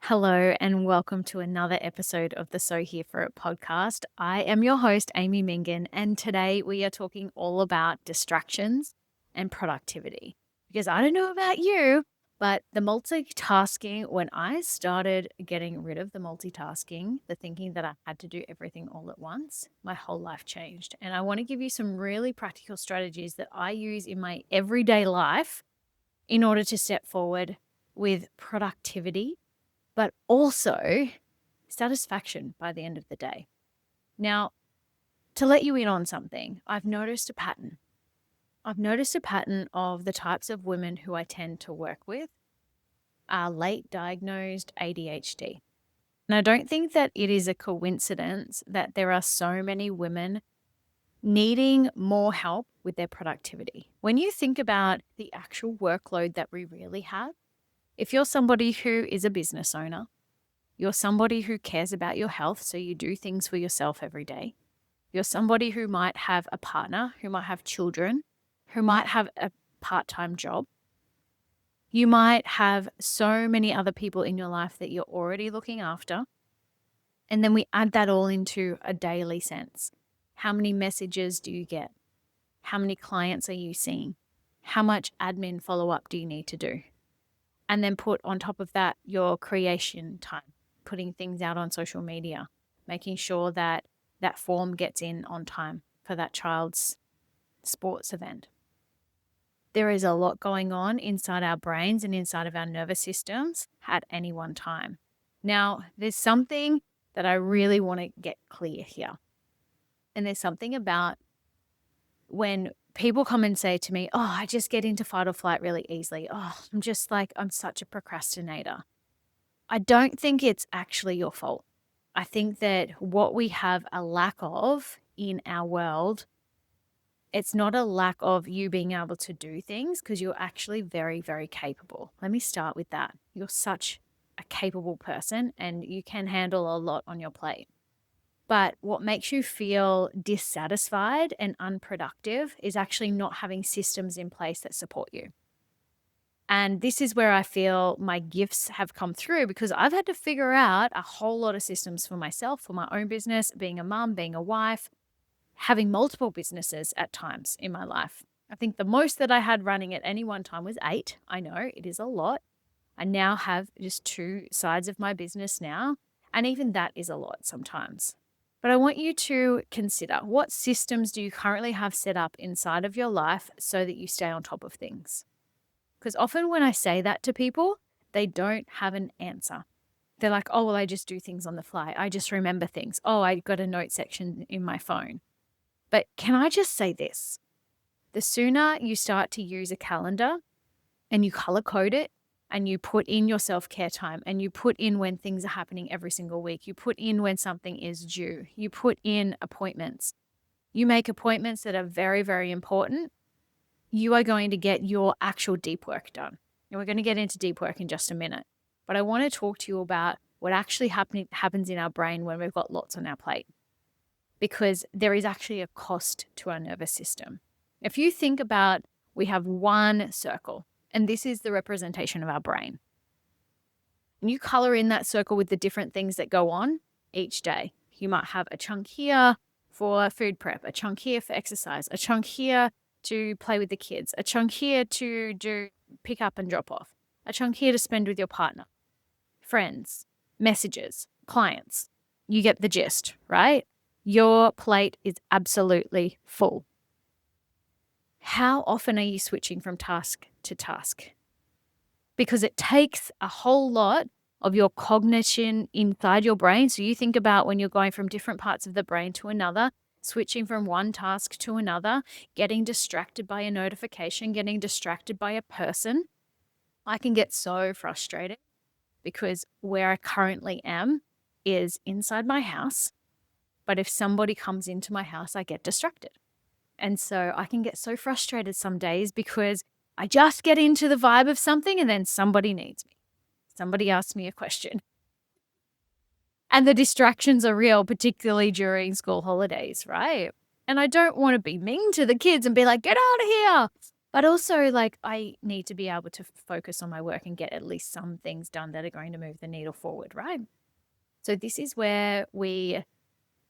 Hello, and welcome to another episode of the So Here For It podcast. I am your host, Amy Mingan, and today we are talking all about distractions and productivity. Because I don't know about you, but the multitasking, when I started getting rid of the multitasking, the thinking that I had to do everything all at once, my whole life changed. And I want to give you some really practical strategies that I use in my everyday life in order to step forward with productivity but also satisfaction by the end of the day. Now, to let you in on something, I've noticed a pattern. I've noticed a pattern of the types of women who I tend to work with are late diagnosed ADHD. And I don't think that it is a coincidence that there are so many women needing more help with their productivity. When you think about the actual workload that we really have, if you're somebody who is a business owner, you're somebody who cares about your health, so you do things for yourself every day. You're somebody who might have a partner, who might have children, who might have a part-time job. You might have so many other people in your life that you're already looking after. And then we add that all into a daily sense. How many messages do you get? How many clients are you seeing? How much admin follow-up do you need to do? And then put on top of that your creation time, putting things out on social media, making sure that that form gets in on time for that child's sports event. There is a lot going on inside our brains and inside of our nervous systems at any one time. Now, there's something that I really want to get clear here. And there's something about when people come and say to me, oh, I just get into fight or flight really easily. Oh, I'm such a procrastinator. I don't think it's actually your fault. I think that what we have a lack of in our world, it's not a lack of you being able to do things because you're actually very, very capable. Let me start with that. You're such a capable person and you can handle a lot on your plate. But what makes you feel dissatisfied and unproductive is actually not having systems in place that support you. And this is where I feel my gifts have come through because I've had to figure out a whole lot of systems for myself, for my own business, being a mum, being a wife, having multiple businesses at times in my life. I think the most that I had running at any one time was 8. I know it is a lot. I now have just 2 sides of my business now, and even that is a lot sometimes. But I want you to consider what systems do you currently have set up inside of your life so that you stay on top of things? Because often when I say that to people, they don't have an answer. They're like, oh, well, I just do things on the fly. I just remember things. Oh, I got a note section in my phone. But can I just say this? The sooner you start to use a calendar and you color code it and you put in your self-care time and you put in when things are happening every single week, you put in when something is due, you put in appointments, you make appointments that are very, very important, you are going to get your actual deep work done. And we're going to get into deep work in just a minute. But I want to talk to you about what actually happens in our brain when we've got lots on our plate. Because there is actually a cost to our nervous system. If you think about, we have one circle, and this is the representation of our brain. And you color in that circle with the different things that go on each day. You might have a chunk here for food prep, a chunk here for exercise, a chunk here to play with the kids, a chunk here to do pick up and drop off, a chunk here to spend with your partner, friends, messages, clients. You get the gist, right? Your plate is absolutely full. How often are you switching from task to task? Because it takes a whole lot of your cognition inside your brain. So you think about when you're going from different parts of the brain to another, switching from one task to another, getting distracted by a notification, getting distracted by a person. I can get so frustrated because where I currently am is inside my house. But if somebody comes into my house, I get distracted. And so I can get so frustrated some days because I just get into the vibe of something and then somebody needs me. Somebody asks me a question. And the distractions are real, particularly during school holidays, right? And I don't want to be mean to the kids and be like, get out of here. But also, like, I need to be able to focus on my work and get at least some things done that are going to move the needle forward, right? So this is where we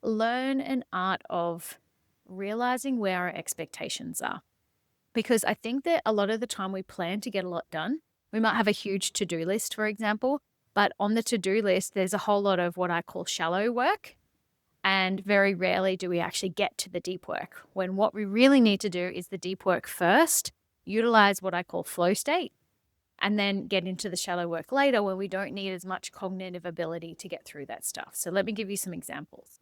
learn an art of realizing where our expectations are. Because I think that a lot of the time we plan to get a lot done. We might have a huge to-do list, for example, but on the to-do list, there's a whole lot of what I call shallow work. And very rarely do we actually get to the deep work, when what we really need to do is the deep work first, utilize what I call flow state, and then get into the shallow work later when we don't need as much cognitive ability to get through that stuff. So let me give you some examples.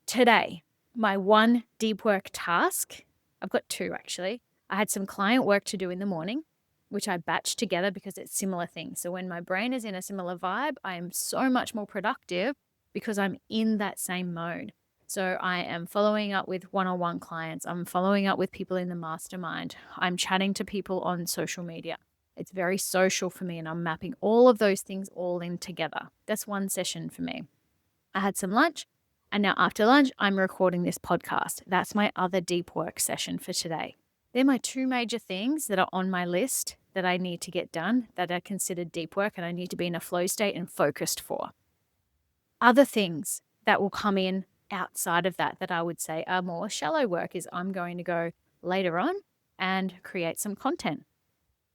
Today, my one deep work task, I've got two actually. I had some client work to do in the morning, which I batched together because it's similar things. So when my brain is in a similar vibe, I am so much more productive because I'm in that same mode. So I am following up with one-on-one clients. I'm following up with people in the mastermind. I'm chatting to people on social media. It's very social for me, and I'm mapping all of those things all in together. That's one session for me. I had some lunch, and now after lunch, I'm recording this podcast. That's my other deep work session for today. They're my two major things that are on my list that I need to get done, that are considered deep work, and I need to be in a flow state and focused for. Other things that will come in outside of that I would say are more shallow work is I'm going to go later on and create some content.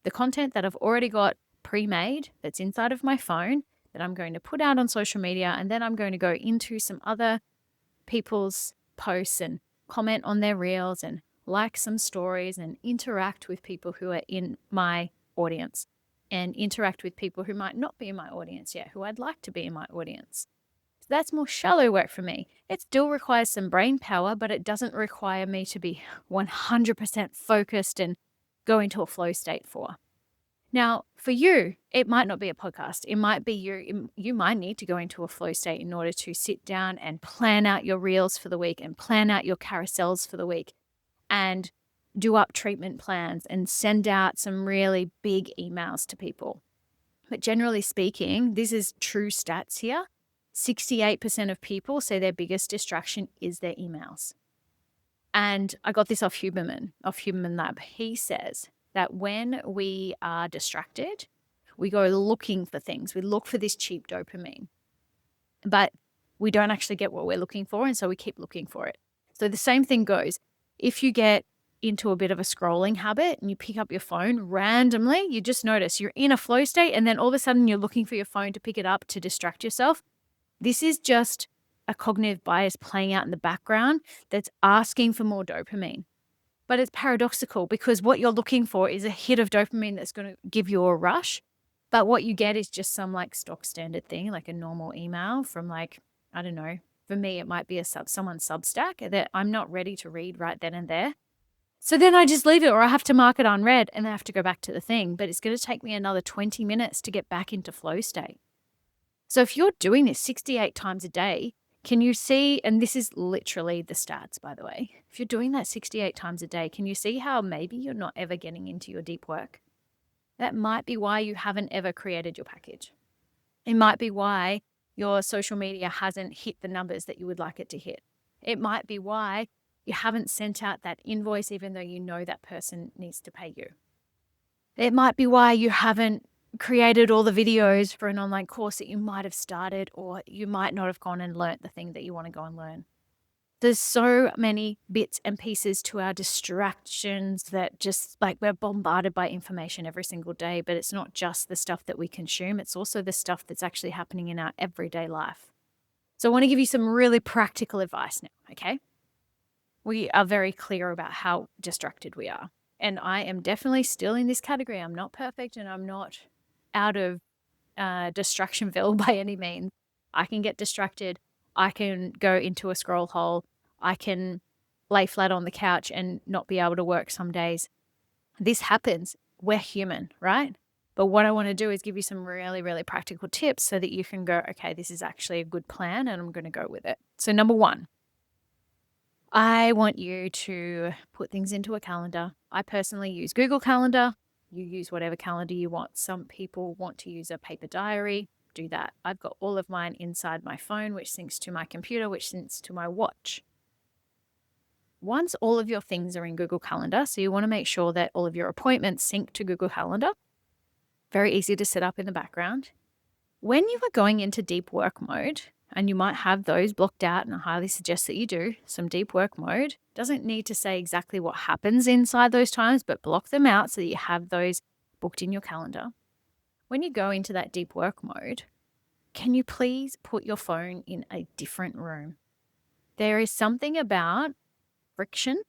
The content that I've already got pre-made that's inside of my phone that I'm going to put out on social media, and then I'm going to go into some other people's posts and comment on their reels and like some stories and interact with people who are in my audience and interact with people who might not be in my audience yet, who I'd like to be in my audience. So that's more shallow work for me. It still requires some brain power, but it doesn't require me to be 100% focused and go into a flow state for. Now, for you, it might not be a podcast. It might be you might need to go into a flow state in order to sit down and plan out your reels for the week and plan out your carousels for the week and do up treatment plans and send out some really big emails to people. But generally speaking, this is true stats here. 68% of people say their biggest distraction is their emails. And I got this off Huberman Lab. He says that when we are distracted, we go looking for things. We look for this cheap dopamine, but we don't actually get what we're looking for. And so we keep looking for it. So the same thing goes. If you get into a bit of a scrolling habit and you pick up your phone randomly, you just notice you're in a flow state and then all of a sudden you're looking for your phone to pick it up to distract yourself. This is just a cognitive bias playing out in the background that's asking for more dopamine. But it's paradoxical because what you're looking for is a hit of dopamine that's going to give you a rush. But what you get is just some like stock standard thing, like a normal email from like, I don't know, for me, it might be someone's Substack that I'm not ready to read right then and there. So then I just leave it, or I have to mark it unread and then I have to go back to the thing. But it's going to take me another 20 minutes to get back into flow state. So if you're doing this 68 times a day, can you see, and this is literally the stats, by the way, if you're doing that 68 times a day, can you see how maybe you're not ever getting into your deep work? That might be why you haven't ever created your package. It might be why your social media hasn't hit the numbers that you would like it to hit. It might be why you haven't sent out that invoice even though you know that person needs to pay you. It might be why you haven't created all the videos for an online course that you might have started, or you might not have gone and learnt the thing that you want to go and learn. There's so many bits and pieces to our distractions that just like we're bombarded by information every single day, but it's not just the stuff that we consume. It's also the stuff that's actually happening in our everyday life. So I want to give you some really practical advice now, okay? We are very clear about how distracted we are. And I am definitely still in this category. I'm not perfect and I'm not out of Distractionville by any means. I can get distracted. I can go into a scroll hole. I can lay flat on the couch and not be able to work some days. This happens. We're human, right? But what I want to do is give you some really, really practical tips so that you can go, okay, this is actually a good plan and I'm going to go with it. So number one, I want you to put things into a calendar. I personally use Google Calendar. You use whatever calendar you want. Some people want to use a paper diary. Do that. I've got all of mine inside my phone, which syncs to my computer, which syncs to my watch. once all of your things are in Google Calendar, so you want to make sure that all of your appointments sync to Google Calendar, very easy to set up in the background. When you are going into deep work mode, and you might have those blocked out, and I highly suggest that you do some deep work mode. Doesn't need to say exactly what happens inside those times, but block them out so that you have those booked in your calendar. When you go into that deep work mode, can you please put your phone in a different room? There is something about friction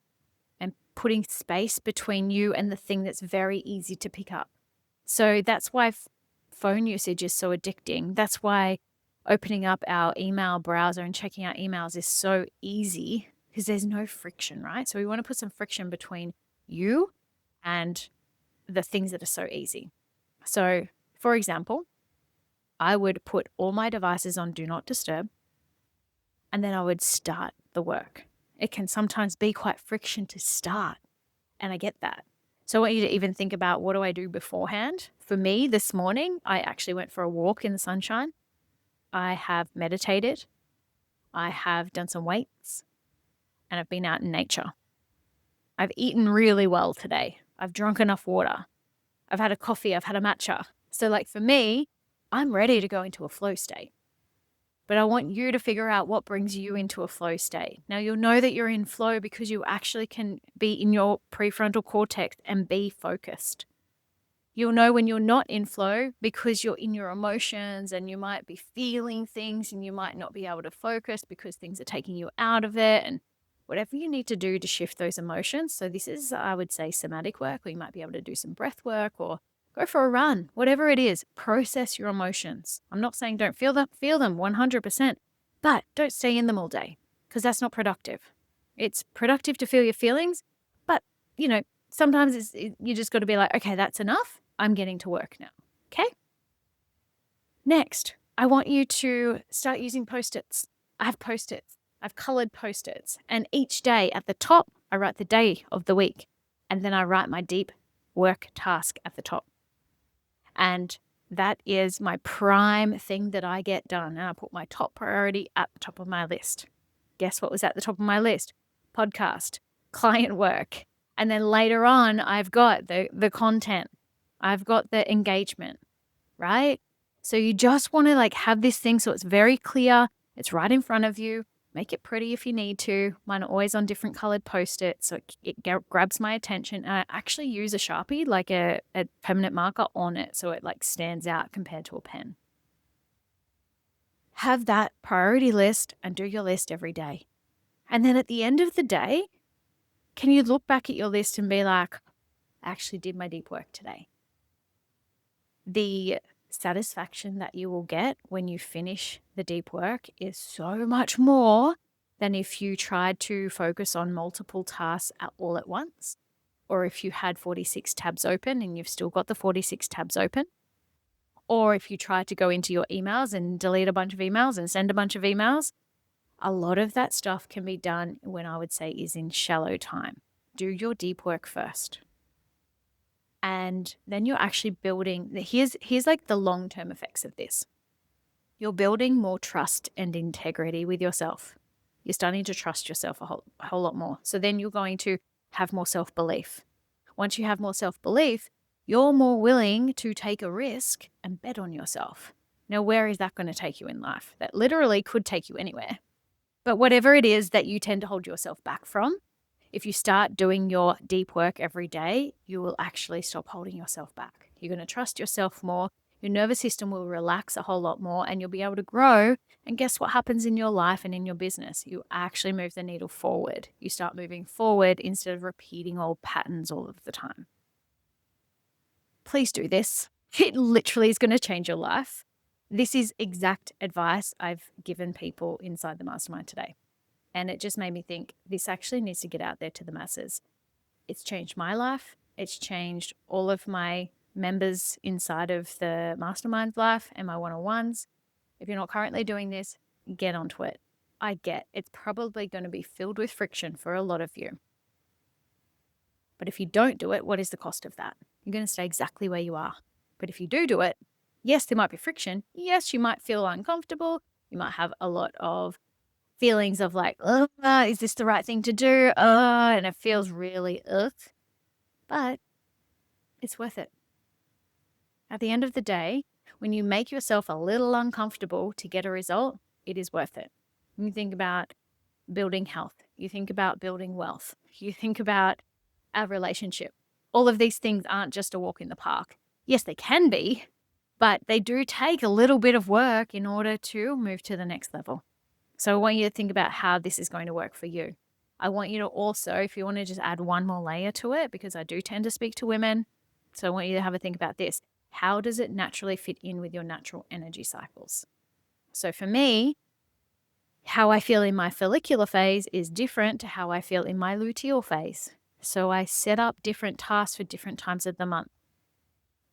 and putting space between you and the thing that's very easy to pick up. So that's why phone usage is so addicting. That's why opening up our email browser and checking our emails is so easy, because there's no friction, right? So we want to put some friction between you and the things that are so easy. So, for example, I would put all my devices on Do Not Disturb, and then I would start the work. It can sometimes be quite friction to start, and I get that. So I want you to even think about, what do I do beforehand? For me, this morning, I actually went for a walk in the sunshine. I have meditated. I have done some weights, and I've been out in nature. I've eaten really well today. I've drunk enough water. I've had a coffee. I've had a matcha. So like for me, I'm ready to go into a flow state. But I want you to figure out what brings you into a flow state. Now, you'll know that you're in flow because you actually can be in your prefrontal cortex and be focused. You'll know when you're not in flow because you're in your emotions, and you might be feeling things and you might not be able to focus because things are taking you out of it, and whatever you need to do to shift those emotions. So this is, I would say, somatic work, or you might be able to do some breath work or go for a run, whatever it is. Process your emotions. I'm not saying don't feel them 100%, but don't stay in them all day, because that's not productive. It's productive to feel your feelings, but sometimes you just got to be like, okay, that's enough. I'm getting to work now. Okay. Next, I want you to start using Post-its. I have Post-its. I've colored Post-its. And each day at the top, I write the day of the week. And then I write my deep work task at the top. And that is my prime thing that I get done. And I put my top priority at the top of my list. Guess what was at the top of my list? Podcast, client work. And then later on, I've got the content. I've got the engagement, right? So you just want to have this thing so it's very clear. It's right in front of you. Make it pretty if you need to. Mine are always on different colored Post-its, so it grabs my attention. And I actually use a Sharpie, like a permanent marker on it, so it stands out compared to a pen. Have that priority list and do your list every day. And then at the end of the day, can you look back at your list and be like, I actually did my deep work today? The satisfaction that you will get when you finish the deep work is so much more than if you tried to focus on multiple tasks all at once, or if you had 46 tabs open and you've still got the 46 tabs open, or if you tried to go into your emails and delete a bunch of emails and send a bunch of emails. A lot of that stuff can be done when I would say is in shallow time. Do your deep work first. And then you're actually building, here's the long-term effects of this. You're building more trust and integrity with yourself. You're starting to trust yourself a whole lot more. So then you're going to have more self-belief. Once you have more self-belief, you're more willing to take a risk and bet on yourself. Now, where is that going to take you in life? That literally could take you anywhere. But whatever it is that you tend to hold yourself back from, if you start doing your deep work every day, you will actually stop holding yourself back. You're going to trust yourself more. Your nervous system will relax a whole lot more, and you'll be able to grow. And guess what happens in your life and in your business? You actually move the needle forward. You start moving forward instead of repeating old patterns all of the time. Please do this. It literally is going to change your life. This is exact advice I've given people inside the mastermind today. And it just made me think, this actually needs to get out there to the masses. It's changed my life. It's changed all of my members inside of the mastermind's life and my one-on-ones. If you're not currently doing this, get onto it. I get it's probably going to be filled with friction for a lot of you. But if you don't do it, what is the cost of that? You're going to stay exactly where you are. But if you do it, yes, there might be friction. Yes, you might feel uncomfortable. You might have a lot of feelings of like, oh, is this the right thing to do? And it feels really ugh, but it's worth it. At the end of the day, when you make yourself a little uncomfortable to get a result, it is worth it. When you think about building health, you think about building wealth, you think about a relationship. All of these things aren't just a walk in the park. Yes, they can be, but they do take a little bit of work in order to move to the next level. So I want you to think about how this is going to work for you. I want you to also, if you want to just add one more layer to it, because I do tend to speak to women, so I want you to have a think about this. How does it naturally fit in with your natural energy cycles? So for me, how I feel in my follicular phase is different to how I feel in my luteal phase. So I set up different tasks for different times of the month.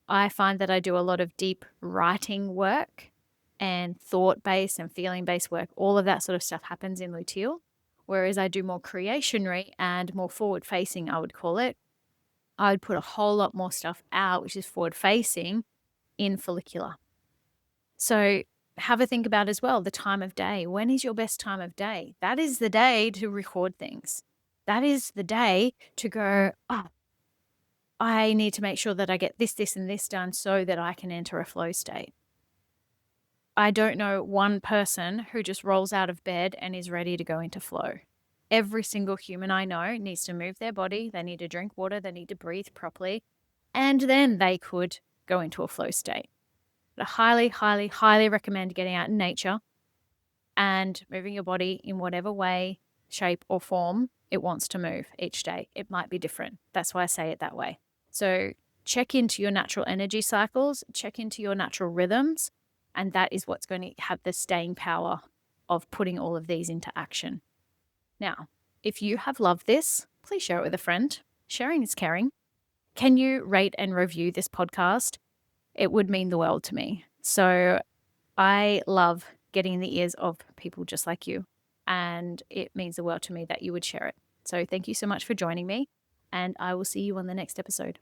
I find that I do a lot of deep writing work and thought-based and feeling-based work. All of that sort of stuff happens in luteal, whereas I do more creationary and more forward-facing, I would call it. I would put a whole lot more stuff out, which is forward-facing, in follicular. So have a think about as well the time of day. When is your best time of day? That is the day to record things. That is the day to go, oh, I need to make sure that I get this, this, and this done so that I can enter a flow state. I don't know one person who just rolls out of bed and is ready to go into flow. Every single human I know needs to move their body. They need to drink water. They need to breathe properly. And then they could go into a flow state. But I highly, highly, highly recommend getting out in nature and moving your body in whatever way, shape, or form it wants to move each day. It might be different. That's why I say it that way. So check into your natural energy cycles, check into your natural rhythms, and that is what's going to have the staying power of putting all of these into action. Now, if you have loved this, please share it with a friend. Sharing is caring. Can you rate and review this podcast? It would mean the world to me. So I love getting in the ears of people just like you, and it means the world to me that you would share it. So thank you so much for joining me, and I will see you on the next episode.